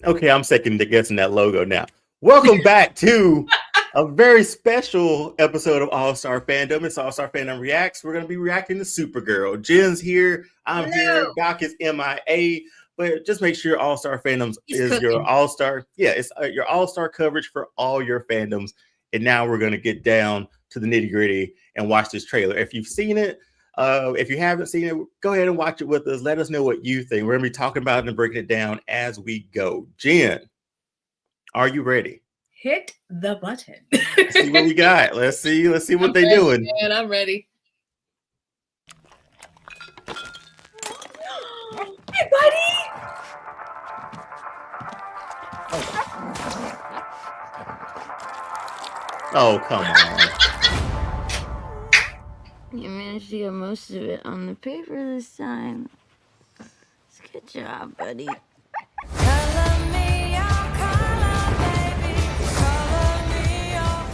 Okay, I'm second guessing that logo now. Welcome back to a very special episode of All Star Fandom. It's All Star Fandom Reacts. We're going to be reacting to Supergirl. Jen's here. I'm here. Hello. Doc is MIA. But just make sure All Star Fandoms He's is your cooking. All Star. Yeah, it's your All Star coverage for all your fandoms. And now we're going to get down to the nitty gritty and watch this trailer. If you've seen it, if you haven't seen it, go ahead and watch it with us. Let us know what you think. We're going to be talking about it and breaking it down as we go. Jen, are you ready? Hit the button. Let's see what we got. Let's see what they're doing. Man, I'm ready. Hey, buddy. Oh, come on. You managed to get most of it on the paper this time. Good job, buddy.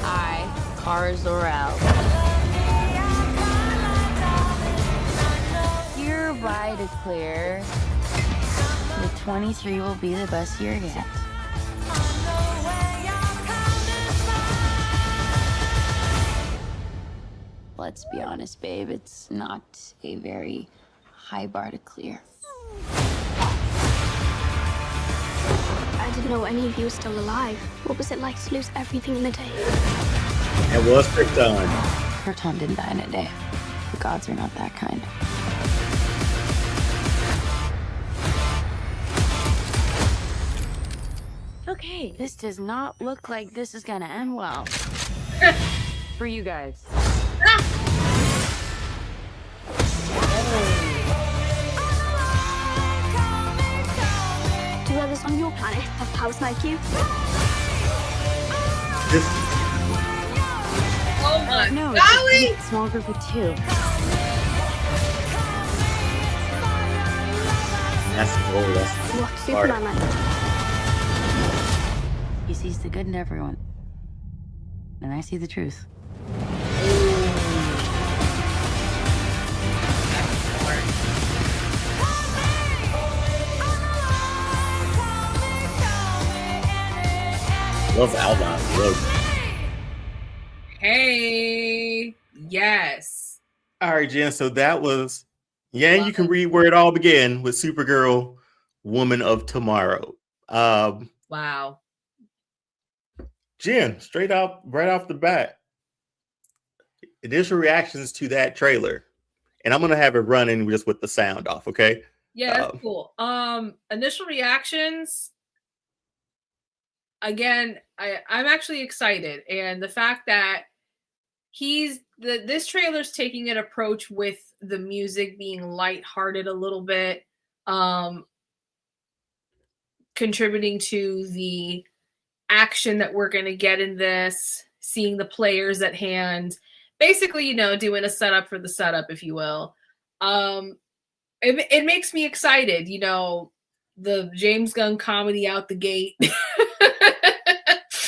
I, Kara Zor-El, hereby declare that 23 will be the best year yet. Let's be honest, babe, it's not a very high bar to clear. I didn't know any of you were still alive. What was it like to lose everything in a day? It was Krypton. Krypton didn't die in a day. The gods are not that kind. Okay, this does not look like this is gonna end well. For you guys. Do others on your planet have powers like you? This, Oh my No, golly. it's a small group of two. that's What's Superman like? He sees the good in everyone. And I see the truth. love the outline. Look. Hey. Yes. All right, Jen. So that was, yeah, you can read where it all began with Supergirl, Woman of Tomorrow. Wow. Jen, straight up, right off the bat, initial reactions to that trailer, and I'm gonna have it running just with the sound off. Okay. Yeah, that's cool. Initial reactions. Again, I'm actually excited, and the fact that this trailer's taking an approach with the music being lighthearted a little bit, contributing to the action that we're going to get in this, seeing the players at hand, basically, doing a setup for the setup, if you will. It makes me excited, the James Gunn comedy out the gate.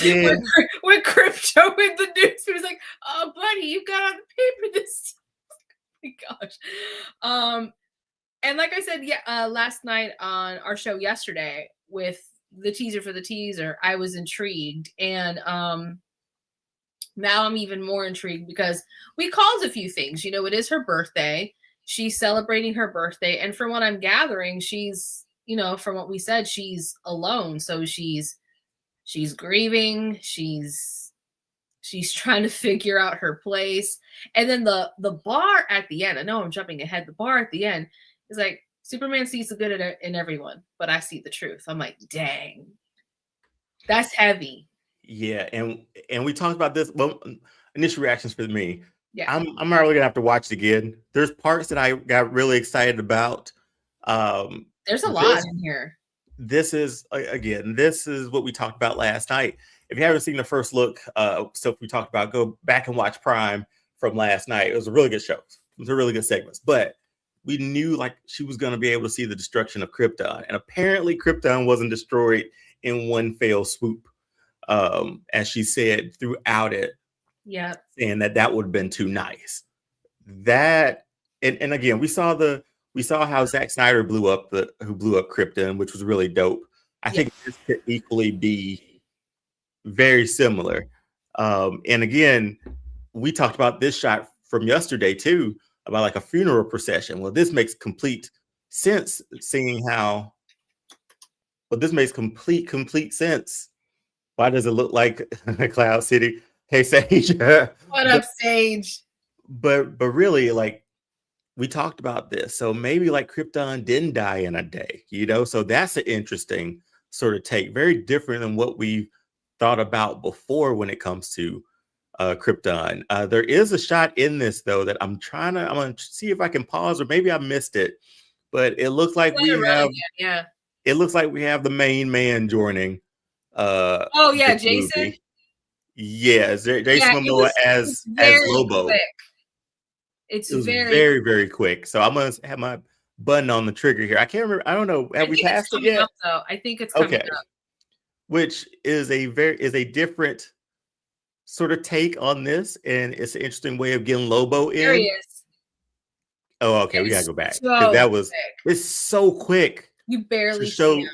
Yeah. When Crypto in the news, he was like, "Oh, buddy, you got on the paper this." Oh my gosh. And like I said, last night on our show yesterday with the teaser for the teaser, I was intrigued, and now I'm even more intrigued because we called a few things. It is her birthday. She's celebrating her birthday, and from what I'm gathering, she's, from what we said, she's alone, so she's grieving, she's trying to figure out her place. And then the bar at the end, I know I'm jumping ahead, the bar at the end is like, Superman sees the good in everyone, but I see the truth. I'm like, dang, that's heavy. Yeah, and we talked about this. Well, initial reactions for me. Yeah, I'm not really gonna have to watch it again. There's parts that I got really excited about. there's a lot in here. This is what we talked about last night. If you haven't seen the first look stuff we talked about, go back and watch Prime from last night. It was a really good show. It was a really good segments. But we knew like she was going to be able to see the destruction of Krypton, and apparently Krypton wasn't destroyed in one fell swoop, as she said throughout it. Yeah, saying that would have been too nice. That and again, we saw how Zack Snyder blew up Krypton, which was really dope. I think this could equally be very similar. And again, we talked about this shot from yesterday too, about like a funeral procession. Well, this makes complete sense, seeing how. Well, this makes complete sense. Why does it look like Cloud City? Hey, Sage. What up, Sage? But really, like, we talked about this. So maybe like Krypton didn't die in a day, you know? So that's an interesting sort of take. Very different than what we've thought about before when it comes to Krypton. There is a shot in this though that I'm gonna see if I can pause, or maybe I missed it. But it looks like it looks like we have the main man joining. Oh yeah, Jason. Movie. Yeah, Jason Momoa as Lobo. Quick. It was very, very quick. So I'm gonna have my button on the trigger here. I can't remember. I don't know. Have we passed it yet? Though. I think it's coming up. Which is a different sort of take on this, and it's an interesting way of getting Lobo in. There he is. Oh, okay. We gotta go back. So that was it's so quick. You barely see him.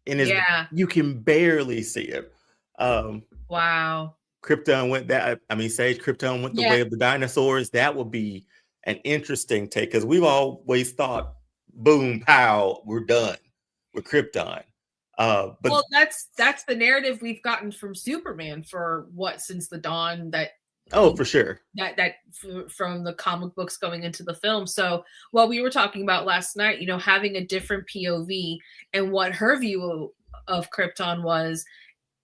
And you can barely see him. Wow. Krypton went that. I mean, Sage, Krypton went the way of the dinosaurs. That would be an interesting take, because we've always thought, boom, pow, we're done with Krypton. But well, that's the narrative we've gotten from Superman for since the dawn. For sure. That from the comic books going into the film. So what we were talking about last night, you know, having a different POV and what her view of Krypton was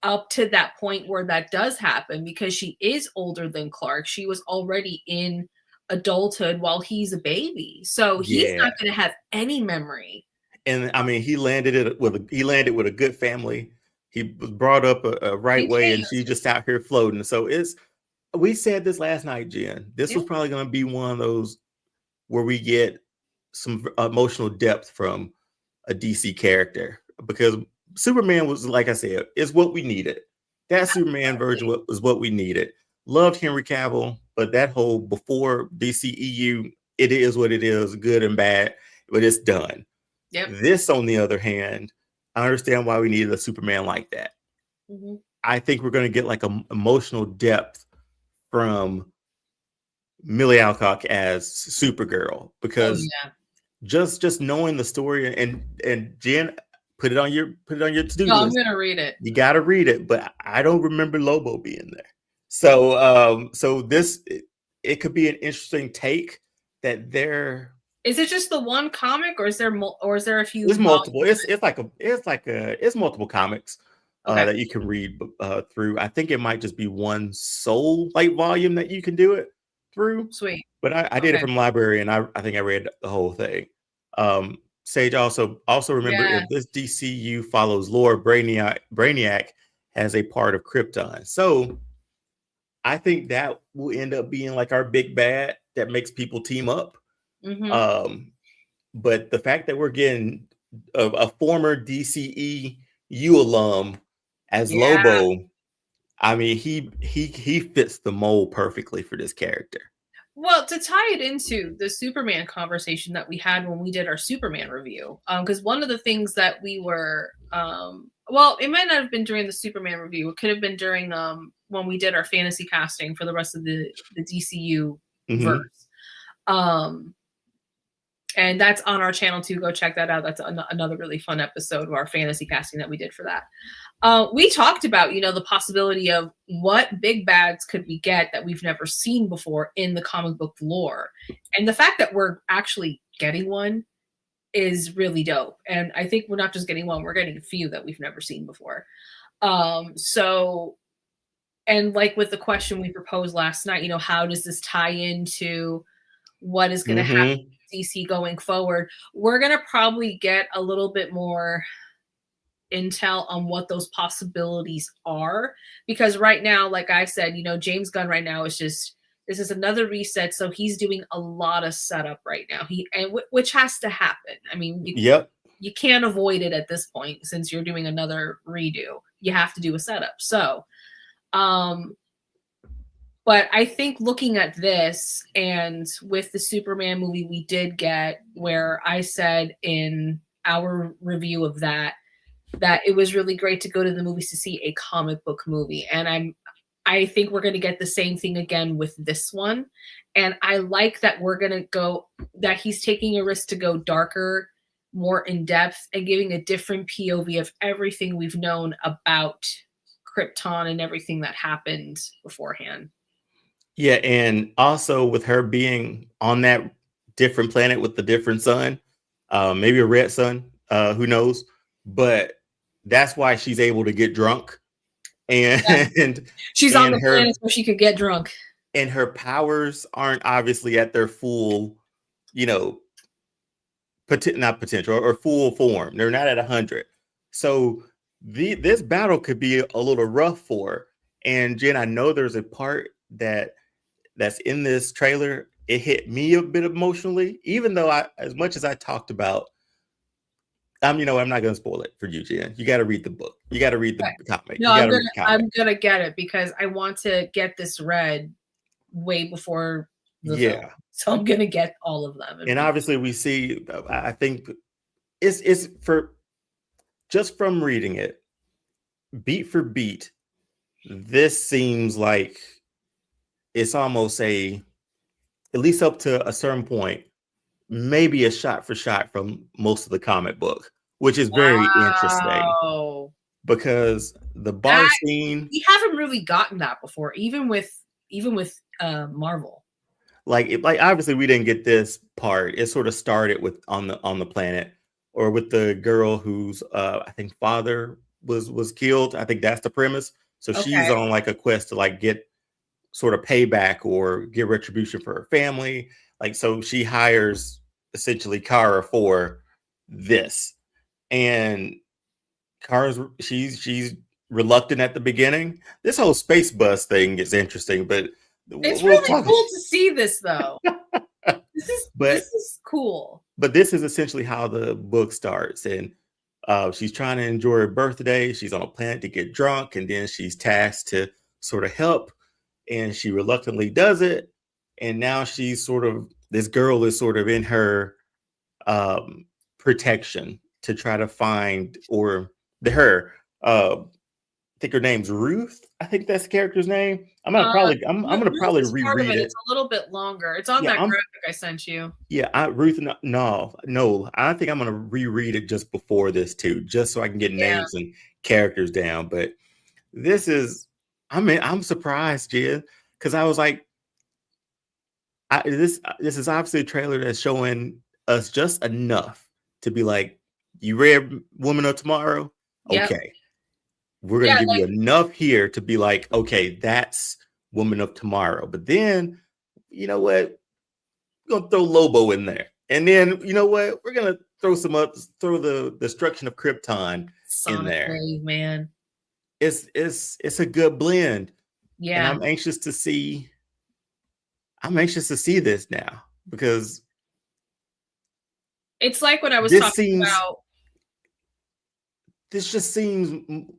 up to that point where that does happen, because she is older than Clark. She was already in adulthood while he's a baby. So he's not going to have any memory. And I mean, he landed with a good family. He was brought up a right way, and she's just out here floating. So we said this last night, Jen. This was probably going to be one of those where we get some emotional depth from a DC character, because Superman was, like I said, is what we needed. That Superman version was what we needed. Loved Henry Cavill, but that whole before DCEU, it is what it is, good and bad, but it's done. Yep. This, on the other hand, I understand why we needed a Superman like that. Mm-hmm. I think we're going to get like an emotional depth from Millie Alcock as Supergirl, because just knowing the story, and Jen, put it on your to-do list. I'm gonna read it. You gotta read it, but I don't remember Lobo being there. So this it could be an interesting take that there. Is it just the one comic, or is there a few? It's multiple. It's multiple comics that you can read through. I think it might just be one sole volume that you can do it through. Sweet. But I did it from the library, and I think I read the whole thing. Sage, also remember, if this DCU follows lore, Brainiac has a part of Krypton. So I think that will end up being like our big bad that makes people team up. Mm-hmm. But the fact that we're getting a former DCEU alum as Lobo, I mean, he fits the mold perfectly for this character. Well, to tie it into the Superman conversation that we had when we did our Superman review, because one of the things that we were, it might not have been during the Superman review. It could have been during when we did our fantasy casting for the rest of the DCU verse. And that's on our channel too. Go check that out. That's another really fun episode of our fantasy casting that we did for that. We talked about, the possibility of what big bads could we get that we've never seen before in the comic book lore. And the fact that we're actually getting one is really dope. And I think we're not just getting one, we're getting a few that we've never seen before. And like with the question we proposed last night, how does this tie into what is going to happen with DC going forward? We're going to probably get a little bit more intel on what those possibilities are, because right now, like I said, James Gunn right now is this is another reset, so he's doing a lot of setup right now, which has to happen. I mean, you can't avoid it at this point, since you're doing another redo. You have to do a setup. So but I think looking at this, and with the Superman movie we did get, where I said in our review of that that it was really great to go to the movies to see a comic book movie. And I think we're going to get the same thing again with this one. And I like that that he's taking a risk to go darker, more in depth, and giving a different POV of everything we've known about Krypton and everything that happened beforehand. Yeah, and also with her being on that different planet with the different sun, maybe a red sun, who knows? But that's why she's able to get drunk, and she's on the planet so she could get drunk. And her powers aren't obviously at their full, not potential or full form. They're not at 100. So this battle could be a little rough for her. And Jen, I know there's a part that's in this trailer. It hit me a bit emotionally, even though as much as I talked about, I'm not going to spoil it for you, Jen. You got to read the book. You got to read the comic. No, I'm going to get it because I want to get this read way before the film. So I'm going to get all of them. And obviously we see, I think it's for just from reading it, beat for beat, this seems like it's almost at least up to a certain point, maybe a shot for shot from most of the comic book, which is very interesting because the bar scene, we haven't really gotten that before, even with Marvel. Like obviously we didn't get this part. It sort of started with on the planet, or with the girl whose I think father was killed. I think that's the premise. So she's on like a quest to like get sort of payback or get retribution for her family. Like, so she hires essentially Kara for this, and Kara's she's reluctant at the beginning. This whole space bus thing is interesting, but it's really cool to see this though. This is cool. But this is essentially how the book starts, and she's trying to enjoy her birthday. She's on a planet to get drunk, and then she's tasked to sort of help, and she reluctantly does it. And now this girl is sort of in her protection to try to find, I think her name's Ruth. I think that's the character's name. I'm gonna probably reread it. It's a little bit longer. It's on that graphic I sent you. Yeah, Ruth. No. I think I'm gonna reread it just before this too, just so I can get names and characters down. But this is, I'm surprised, Jen, because I was like, this is obviously a trailer that's showing us just enough to be like, you read Woman of Tomorrow? Yep. Okay. We're going to give you enough here to be like, okay, that's Woman of Tomorrow. But then, you know what? We're going to throw Lobo in there. And then, you know what? We're going to throw the destruction of Krypton in there. Wave, man. It's a good blend. Yeah. And I'm anxious to see this now, because it's like what I was talking about. This just seems,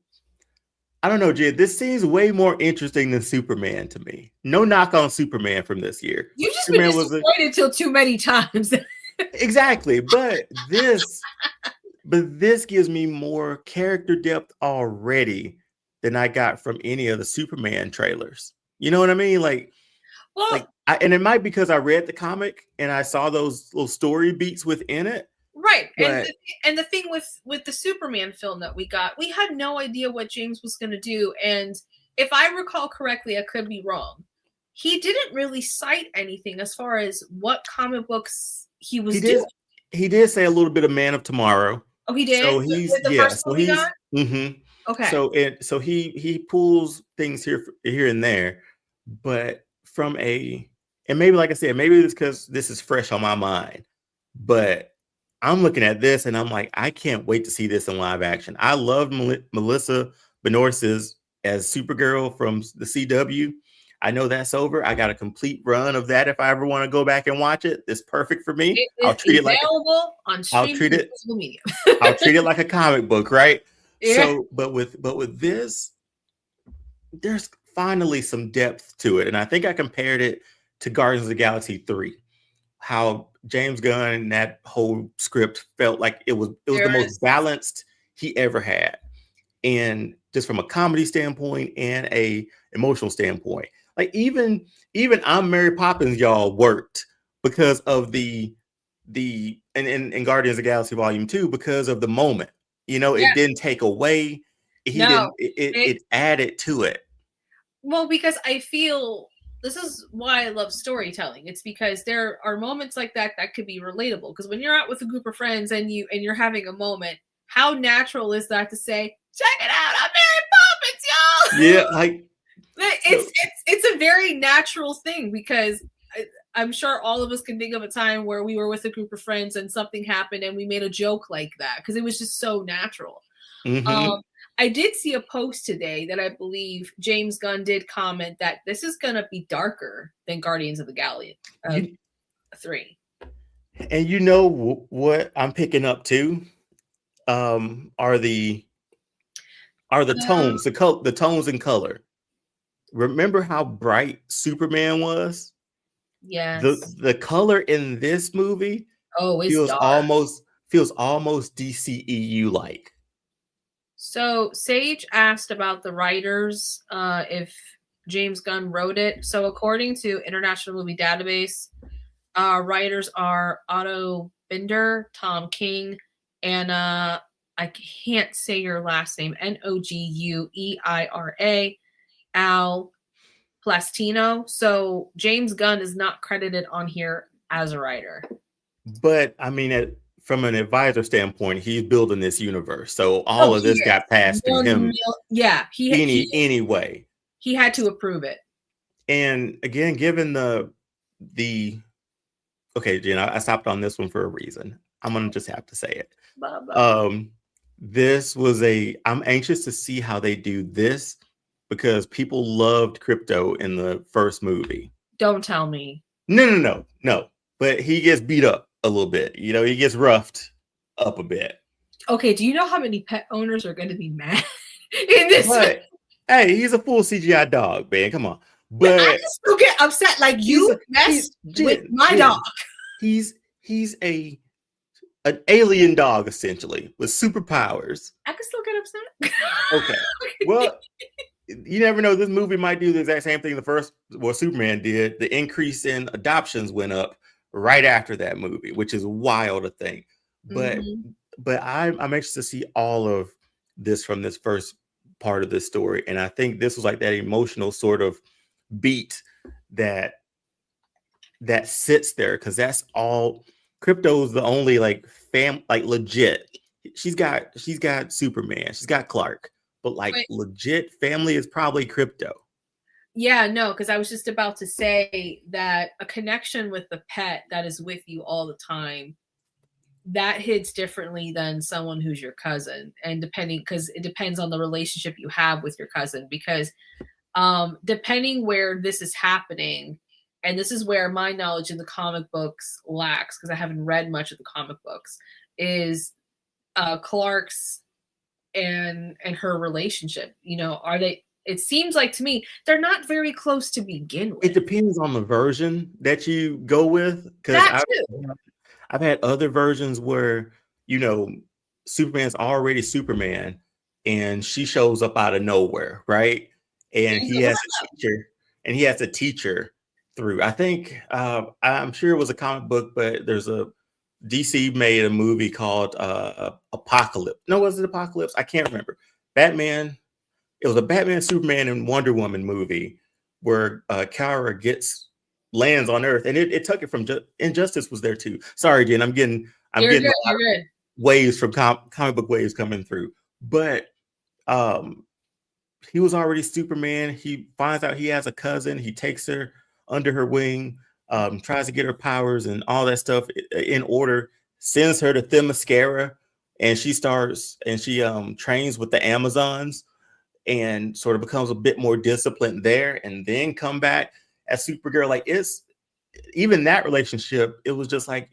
I don't know, Jed. This seems way more interesting than Superman to me. No knock on Superman from this year. You just been disappointed till too many times. Exactly, but this gives me more character depth already than I got from any of the Superman trailers. You know what I mean? And it might be because I read the comic and I saw those little story beats within it. Right. And the thing with the Superman film that we got, we had no idea what James was going to do. And if I recall correctly, I could be wrong, he didn't really cite anything as far as what comic books he was doing. He did say a little bit of Man of Tomorrow. Oh, he did? So he's, Okay. So he pulls things here and there, but and maybe, like I said, maybe it's because this is fresh on my mind, but I'm looking at this and I'm like, I can't wait to see this in live action. I love Melissa Benoist as Supergirl from the CW. I know that's over. I got a complete run of that. If I ever want to go back and watch it, it's perfect for me. I'll treat it on media. I'll treat it like a comic book, right? Yeah. So, but with this, there's finally some depth to it, and I think I compared it to Guardians of the Galaxy 3. How James Gunn and that whole script felt like it was the most balanced he ever had. And just from a comedy standpoint and a emotional standpoint, like even I'm Mary Poppins, y'all, worked because of the and Guardians of the Galaxy Volume 2 because of the moment. It didn't take away. It added to it. Well, because I feel this is why I love storytelling. It's because there are moments like that could be relatable. Because when you're out with a group of friends and you're having a moment, how natural is that to say, check it out, I'm Mary Poppins, y'all? Yeah, like it's a very natural thing because I'm sure all of us can think of a time where we were with a group of friends and something happened and we made a joke like that because it was just so natural. I did see a post today that I believe James Gunn did comment that this is going to be darker than Guardians of the Galaxy 3. And what I'm picking up too are the tones, the tones and color. Remember how bright Superman was? Yes. The color in this movie feels almost DCEU like. So Sage asked about the writers, if James Gunn wrote it. So according to International Movie Database, writers are Otto Binder, Tom King, and I can't say your last name, Nogueira, Al Plastino. So James Gunn is not credited on here as a writer. But I mean, from an advisor standpoint, he's building this universe. So all of this got passed through him. Anyway. He had to approve it. And again, given the okay, Jen, I stopped on this one for a reason. I'm gonna just have to say it. This was I'm anxious to see how they do this because people loved Crypto in the first movie. Don't tell me. No. But he gets beat up a little bit. He gets roughed up a bit. Okay, do you know how many pet owners are going to be mad in this? But, hey, he's a full CGI dog, man. Come on. But I can still get upset like you messed with my dog. He's an alien dog, essentially, with superpowers. I can still get upset. Okay. Well, you never know. This movie might do the exact same thing Superman did. The increase in adoptions went up right after that movie, which is wild to think. But I'm anxious to see all of this from this first part of this story. And I think this was like that emotional sort of beat that sits there because that's all. Crypto's the only like legit. She's got Superman, she's got Clark, but legit family is probably Crypto. Yeah, no, because I was just about to say that a connection with the pet that is with you all the time, that hits differently than someone who's your cousin. And because it depends on the relationship you have with your cousin, because depending where this is happening, and this is where my knowledge in the comic books lacks, because I haven't read much of the comic books, is Clark's and her relationship. Are they? It seems like to me they're not very close to begin with. It depends on the version that you go with. Because I've had other versions where Superman's already Superman, and she shows up out of nowhere, right? And he has a teacher through. I think I'm sure it was a comic book, but there's a DC made a movie called Apocalypse. No, was it Apocalypse? I can't remember. Batman. It was a Batman, Superman, and Wonder Woman movie where Kara lands on Earth, and it took it from Injustice was there too. Sorry, Jen, I'm getting waves from comic book waves coming through. But he was already Superman. He finds out he has a cousin. He takes her under her wing, tries to get her powers and all that stuff in order, sends her to Themyscira, and she trains with the Amazons and sort of becomes a bit more disciplined there, and then come back as Supergirl. Like, it's even that relationship, it was just like,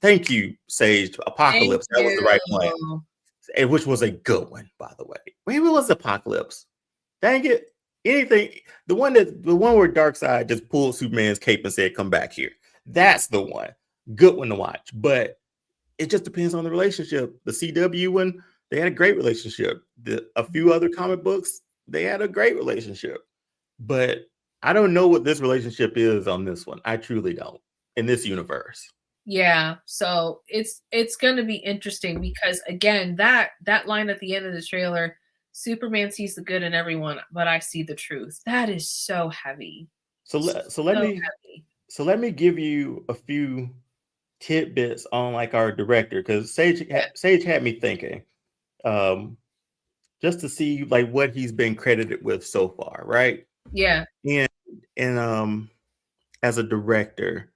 thank you, Sage. Apocalypse. That was the right plan. Which was a good one, by the way. Maybe it was Apocalypse. Dang it. Anything, the one where Darkseid just pulled Superman's cape and said, come back here. That's the one. Good one to watch. But it just depends on the relationship. The CW one, they had a great relationship. A few other comic books, they had a great relationship. But I don't know what this relationship is on this one. I truly don't, in this universe. Yeah, so it's going to be interesting because again, that line at the end of the trailer, Superman sees the good in everyone, but I see the truth. That is so heavy. So let me give you a few tidbits on like our director, because Sage had me thinking, just to see like what he's been credited with so far, right? Yeah. And as a director,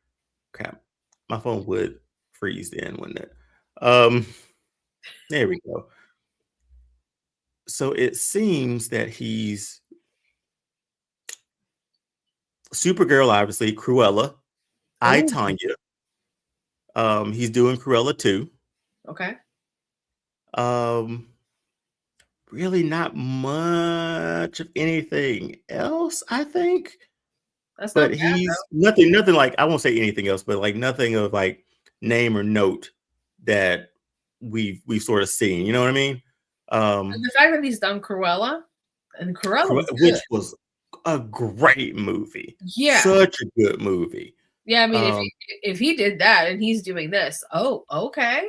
crap, my phone would freeze then, wouldn't it? There we go. So it seems that he's Supergirl, obviously, Cruella, I, Ooh. Tanya. He's doing Cruella too. Okay. Really not much of anything else, I think. That's But not bad, he's nothing like, I won't say anything else, but like nothing of like name or note that we've sort of seen. You know what I mean? the fact that he's done Cruella, and Cruella was which was a great movie. Yeah. Such a good movie. Yeah, I mean, if he did that and he's doing this, oh, okay.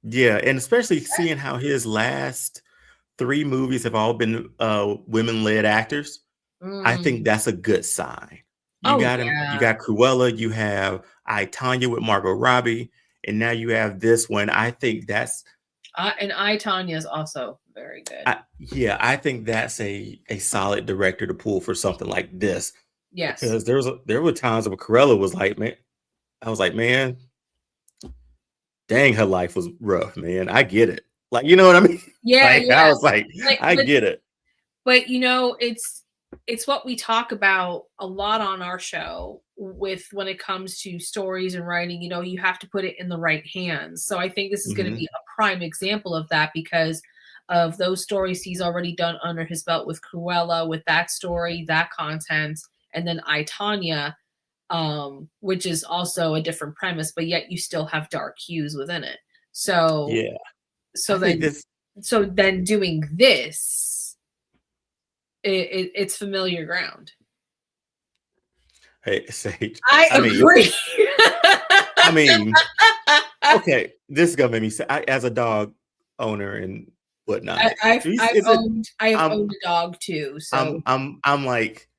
Yeah, and especially seeing how his last 3 movies have all been women-led actors, I think that's a good sign. You got him. You got Cruella. You have I, Tanya with Margot Robbie, and now you have this one. I think that's and I, Tanya is also very good. I think that's a solid director to pull for something like this. Yes, because there were times where Cruella was like, man, I was like, man, dang, her life was rough, man. I get it. Like, you know what I mean? Yeah, like, I was like I get it. But you know, it's what we talk about a lot on our show with when it comes to stories and writing. You know, you have to put it in the right hands. So I think this is going to be a prime example of that because of those stories he's already done under his belt with Cruella, with that story, that content, and then I, Tanya, which is also a different premise, but yet you still have dark hues within it. So yeah. So then doing this, it's familiar ground. Hey, Sage. I agree. I mean, okay, this is gonna make me say, as a dog owner and whatnot. I've owned a dog too. So I'm like,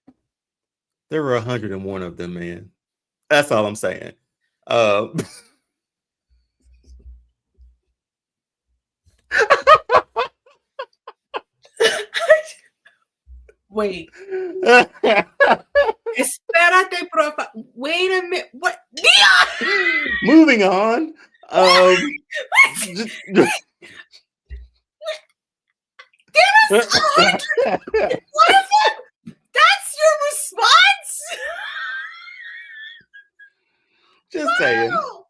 there were 101 of them, man. That's all I'm saying. Wait. Espérate, profa. Wait a minute. What? Moving on. What is it? That's your response?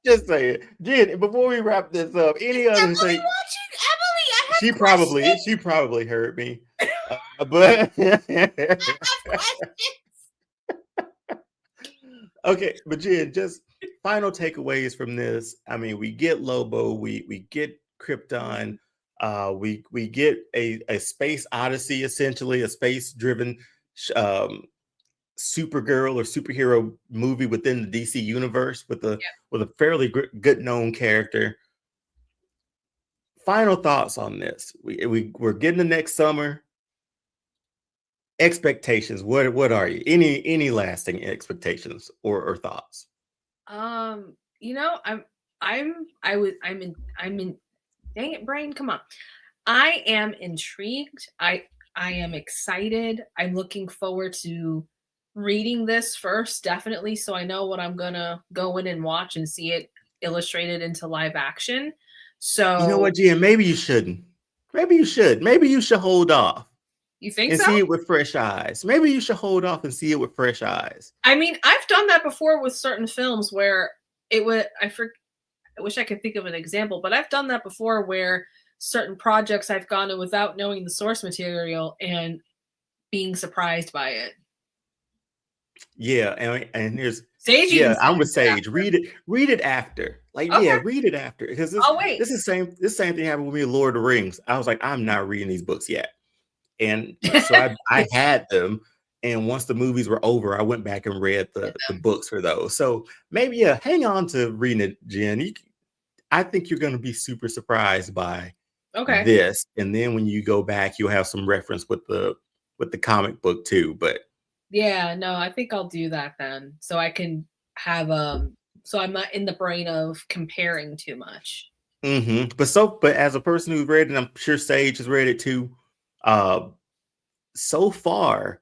Just saying. Jen, before we wrap this up, any other thing? She probably heard me. But okay, but Jen, just final takeaways from this. I mean, we get Lobo, we get Krypton, we get a space odyssey, essentially a space-driven Supergirl or superhero movie within the DC universe with a fairly good known character. Final thoughts on this. We're getting the next summer. Expectations. What are you? Any lasting expectations or thoughts? You know, I'm in dang it, brain, come on. I am intrigued. I am excited. I'm looking forward to reading this first, definitely, so I know what I'm gonna go in and watch and see it illustrated into live action. So you know what, Jen? Maybe you shouldn't. Maybe you should. Maybe you should hold off. You think and so? See it with fresh eyes. Maybe you should hold off and see it with fresh eyes. I mean, I've done that before with certain films where it would. I wish I could think of an example, but I've done that before where certain projects I've gone in without knowing the source material and being surprised by it. Yeah, and here's Sage. yeah, Even I'm with said Sage. Read it after. Like, that. yeah, Okay. read it after. Because I'll wait. this same thing happened with me with Lord of the Rings. I was like, I'm not reading these books yet. And so I had them. And once the movies were over, I went back and read the books for those. So maybe hang on to reading it, Jen. I think you're gonna be super surprised by Okay. this. And then when you go back, you'll have some reference with the comic book too. But yeah, no, I think I'll do that then. So I can have so I'm not in the brain of comparing too much. But as a person who's read it, I'm sure Sage has read it too. So far,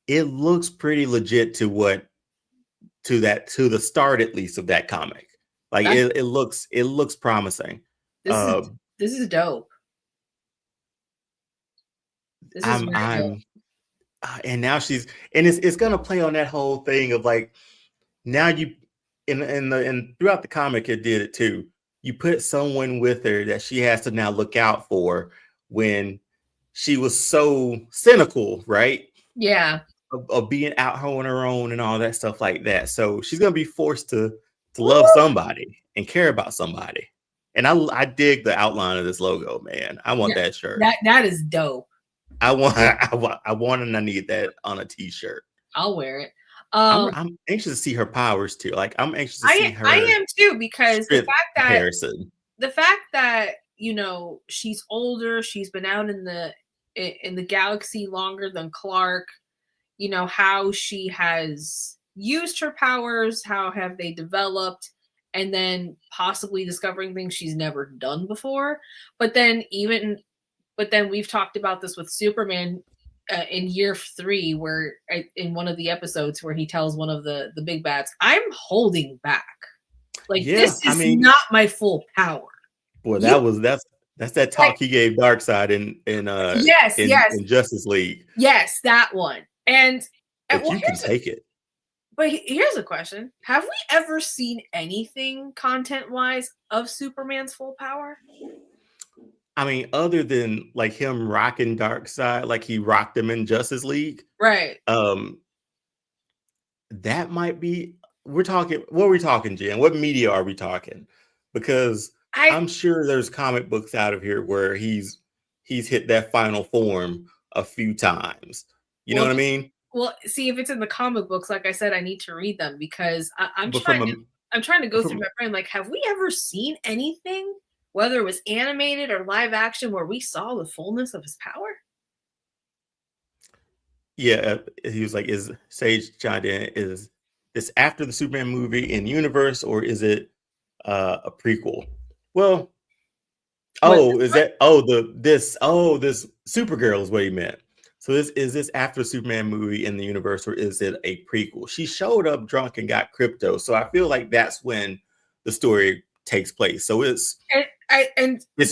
it looks pretty legit to the start at least of that comic. Like it looks promising. This is dope. This is I'm and now it's gonna play on that whole thing of like, now you and throughout the comic it did it too. You put someone with her that she has to now look out for when she was so cynical, right? Yeah. Of being out on her own and all that stuff like that. So she's gonna be forced to love somebody and care about somebody. And I dig the outline of this logo, man. I want that shirt. That is dope. I want and I need that on a t-shirt. I'll wear it. I'm anxious to see her powers too. Like, I'm anxious to see her. I am too, because the fact that she's older, she's been out in the galaxy longer than Clark. How she has used her powers, how have they developed, and then possibly discovering things she's never done before. But then we've talked about this with Superman in year 3, where in one of the episodes where he tells one of the big bads, I'm holding back. Like, this is not my full power. Boy, that's that talk he gave Darkseid in Justice League. Yes, that one. And you can take it. But here's a question. Have we ever seen anything content-wise of Superman's full power? I mean, other than like him rocking Darkseid, like he rocked him in Justice League. Right. That might be, what are we talking, Jen? What media are we talking? Because I'm sure there's comic books out of here where he's hit that final form a few times. You know what I mean? Well, see, if it's in the comic books, like I said, I need to read them, because I'm trying to go through my brain. Like, have we ever seen anything, whether it was animated or live action, where we saw the fullness of his power? Yeah, he was like, is Sage chimed in, is this after the Superman movie in universe, or is it a prequel? Well, this Supergirl is what he meant. So is this after the Superman movie in the universe, or is it a prequel? She showed up drunk and got crypto, so I feel like that's when the story takes place. So it's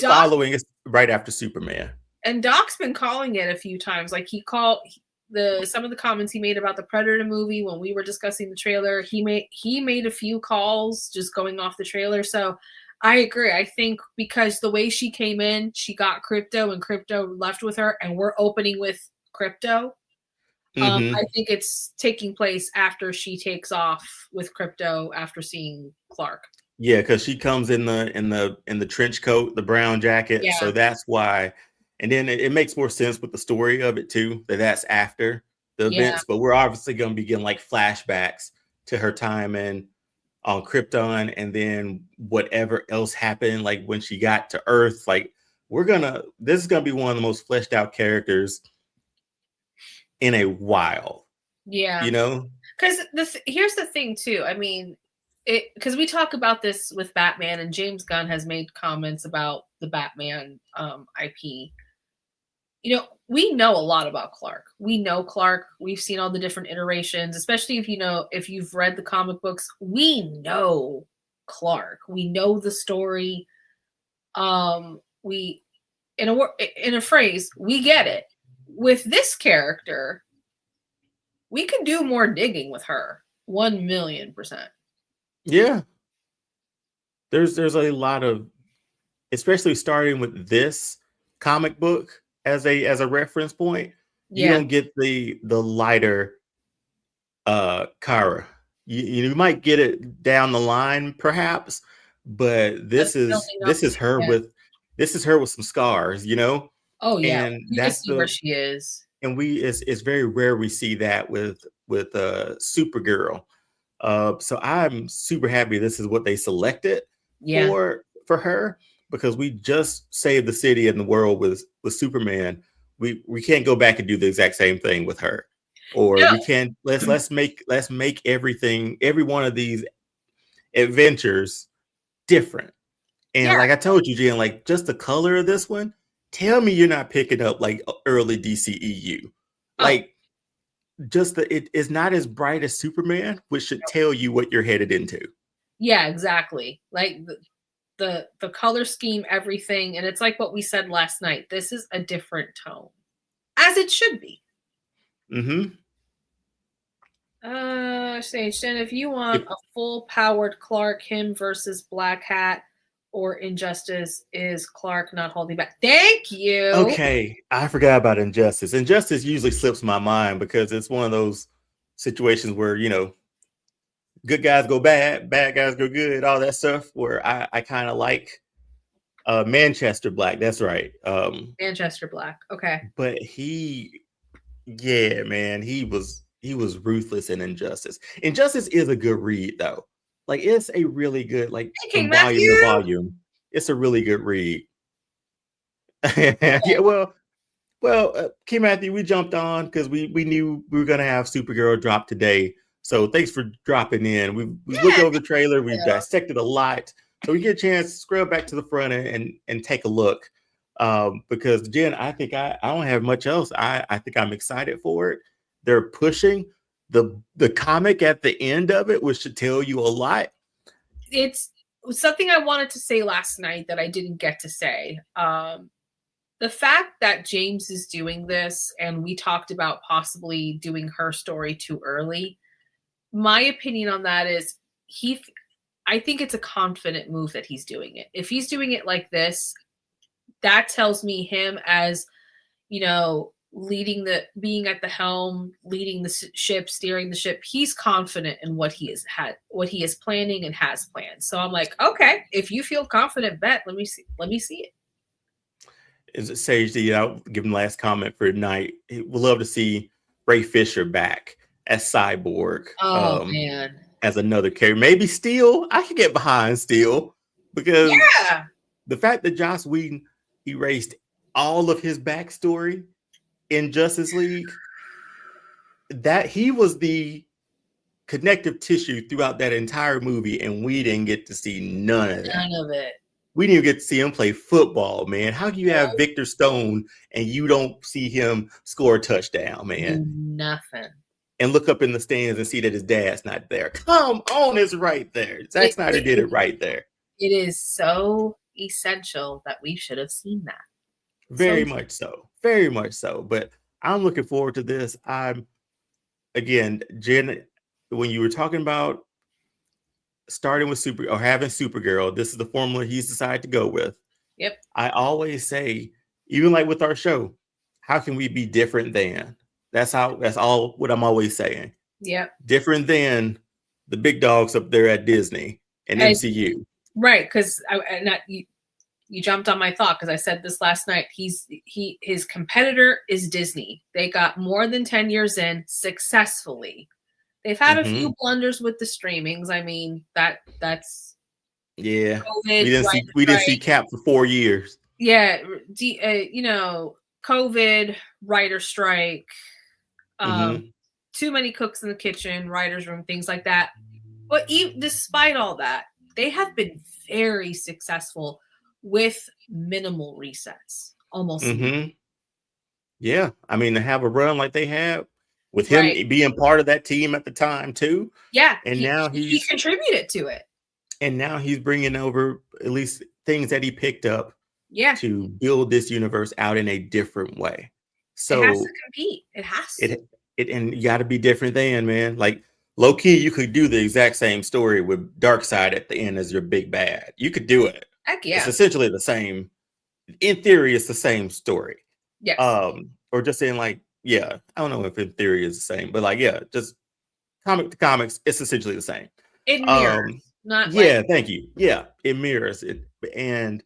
following it's right after Superman. And Doc's been calling it a few times. Like, he called some of the comments he made about the Predator movie when we were discussing the trailer. He made a few calls just going off the trailer. So I agree. I think because the way she came in, she got crypto and crypto left with her, and we're opening with crypto. I think it's taking place after she takes off with crypto after seeing Clark. Yeah, because she comes in the trench coat, the brown jacket. Yeah. So that's why. And then it makes more sense with the story of it too, that's after the events. But we're obviously going to be getting like flashbacks to her time on Krypton, and then whatever else happened, like when she got to Earth. Like, this is gonna be one of the most fleshed out characters in a while. Yeah, because here's the thing too. I mean, because we talk about this with Batman, and James Gunn has made comments about the Batman IP. We know a lot about Clark. We know Clark. We've seen all the different iterations, especially if you've read the comic books. We know Clark. We know the story. We, in a phrase, we get it. With this character, we could do more digging with her. 1,000,000%. Yeah. There's a lot of, especially starting with this comic book as a reference point. You don't get the lighter Kara. You might get it down the line, perhaps, but this is her Yeah. with some scars, you know. Oh yeah, And you can see where she is. and it's very rare we see that with Supergirl. So I'm super happy this is what they selected Yeah. for her, because we just saved the city and the world with Superman. We can't go back and do the exact same thing with her, or No. we can't. Let's make every one of these adventures different. And like I told you, Jen, like just the color of this one, tell me you're not picking up like early DCEU. Like just it is not as bright as Superman, which should tell you what you're headed into. Yeah, exactly. Like the color scheme, everything, and it's like what we said last night. This is a different tone, as it should be. Mm-hmm. Sage, then if you want a full powered Clark, him versus Black Hat or Injustice, is Clark not holding back? Thank you. Okay, I forgot about Injustice. Injustice usually slips my mind because it's one of those situations where, you know, good guys go bad, bad guys go good, all that stuff, where I kind of like Manchester Black. That's right. Manchester Black. Okay. But yeah, man, he was ruthless in Injustice. Injustice is a good read, though. Like, it's a really good, like, from volume to volume. It's a really good read. Yeah, well, King Matthew, we jumped on because we knew we were gonna have Supergirl drop today. So thanks for dropping in. We looked over the trailer, we dissected a lot. So we get a chance to scrub back to the front and take a look. Because Jen, I think I don't have much else. I think I'm excited for it. They're pushing the comic at the end of it, which should tell you a lot. It's something I wanted to say last night that I didn't get to say. The fact that James is doing this, and we talked about possibly doing her story too early. My opinion on that is I think it's a confident move that he's doing it. If he's doing it like this, that tells me him as, you know, being at the helm, leading the ship, steering the ship. He's confident in what he is planning and has planned. So I'm like, okay, if you feel confident, bet, let me see it. Is it Sage? I'll give him last comment for tonight. We'd love to see Ray Fisher back as Cyborg. Oh man, as another character, maybe Steel. I could get behind Steel because the fact that Joss Whedon erased all of his backstory in Justice League, that he was the connective tissue throughout that entire movie, and we didn't get to see none of that. None of it. We didn't get to see him play football, man. How can you have Victor Stone and you don't see him score a touchdown, man? Nothing. And look up in the stands and see that his dad's not there. Come on, it's right there. Zack Snyder did it right there. It is so essential that we should have seen that. Very much so. Very much so. But I'm looking forward to this. Again, Jen, when you were talking about starting with having Supergirl, this is the formula he's decided to go with. Yep. I always say, even like with our show, how can we be different than? That's all what I'm always saying. Yep. Different than the big dogs up there at Disney and MCU. Right, because you jumped on my thought because I said this last night. His competitor is Disney. They got more than 10 years in successfully. They've had a few blunders with the streamings. I mean, that's COVID, we didn't see Cap for 4 years. Yeah, COVID, writer strike, too many cooks in the kitchen, writer's room, things like that. But despite all that, they have been very successful with minimal resets, almost. Yeah, I mean, to have a run like they have with him being part of that team at the time too. Yeah, and now he contributed to it. And now he's bringing over at least things that he picked up. Yeah, to build this universe out in a different way. So it has to compete. It has to. And you got to be different than, man. Like low key, you could do the exact same story with Darkseid at the end as your big bad. You could do it. Heck yeah. It's essentially the same. In theory, it's the same story. Yes. Or just saying like, yeah, I don't know if in theory is the same, but like, yeah, just comic to comics, it's essentially the same. It mirrors, not yeah, like, thank you. Yeah, it mirrors it. And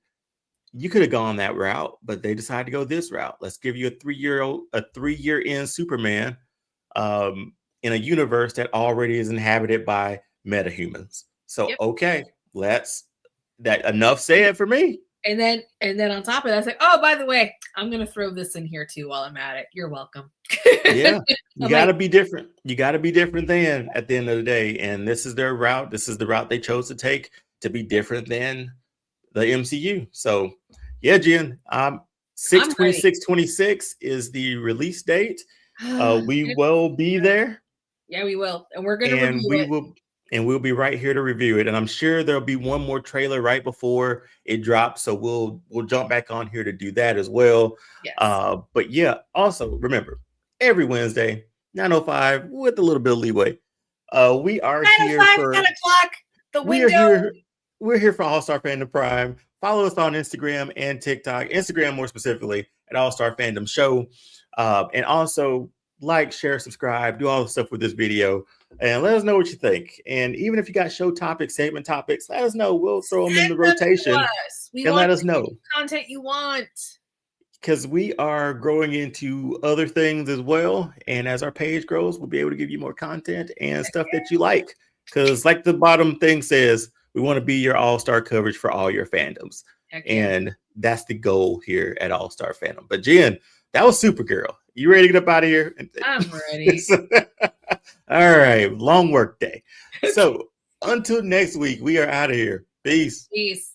you could have gone that route, but they decided to go this route. Let's give you a 3-year in Superman in a universe that already is inhabited by metahumans. So Yep. okay, that enough said for me. And then on top of that, I was like, oh, by the way, I'm gonna throw this in here too while I'm at it. You're welcome. Yeah, you I'm gotta like, be different. You gotta be different than at the end of the day. And this is their route. This is the route they chose to take, to be different than the MCU. So yeah, Jen, 6/26/26 is the release date. We will be there. Yeah, we will. And we're gonna And review it. we'll be right here to review it. And I'm sure there'll be one more trailer right before it drops. So we'll jump back on here to do that as well. Yes. But yeah, also remember, every Wednesday, 9:05 with a little bit of leeway. We are here for 10 o'clock. The we window. are here. We're here for All Star Fandom Prime. Follow us on Instagram and TikTok. Instagram more specifically at All Star Fandom Show. And also like, share, subscribe, do all the stuff with this video, and let us know what you think. And even if you got show topics, segment topics, let us know. We'll throw them in the rotation and let us know content you want, because we are growing into other things as well. And as our page grows, we'll be able to give you more content and stuff that you like. Because like the bottom thing says, we want to be your all-star coverage for all your fandoms. And that's the goal here at All Star Fandom. But Jen, that was Supergirl. You ready to get up out of here? I'm ready. All right. Long work day. So until next week, we are out of here. Peace. Peace.